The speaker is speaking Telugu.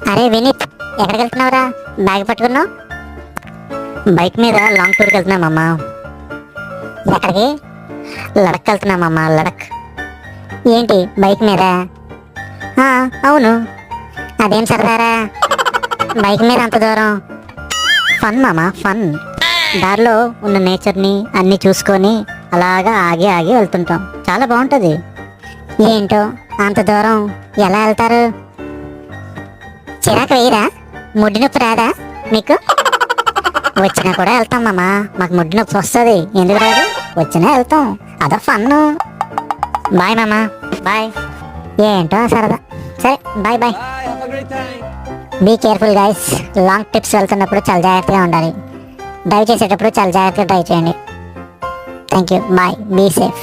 అరే వినీత్, ఎక్కడికి వెళ్తున్నావురా? బ్యాగ్ పట్టుకున్నావు. బైక్ మీద లాంగ్ టూర్కి వెళ్తున్నామమ్మా. ఎక్కడికి? లడక్ వెళ్తున్నామమ్మా, లడక్. ఏంటి బైక్ మీద? అవును. అదేం సరదారా బైక్ మీద అంత దూరం? ఫన్ మామా, ఫన్. దారిలో ఉన్న నేచర్ని అన్నీ చూసుకొని అలాగా ఆగి ఆగి వెళ్తుంటాం. చాలా బాగుంటుంది. ఏంటో అంత దూరం ఎలా వెళ్తారు? చిరాకు వేయరా? ముడ్డి నొప్పి రాదా మీకు? వచ్చినా కూడా వెళ్తాం మామా. మాకు ముడ్డి నొప్పి వస్తుంది. ఎందుకు రాదు? వచ్చినా వెళ్తాం. అదో ఫన్ను. బాయ్ మామా, బాయ్. ఏంటో సరదా. సరే bye bye. Be careful guys. Long trips వెళ్తున్నప్పుడు చాలా జాగ్రత్తగా ఉండాలి. డ్రైవ్ చేసేటప్పుడు చాలా జాగ్రత్తగా డ్రైవ్ చేయండి. Thank you. Bye. Be safe.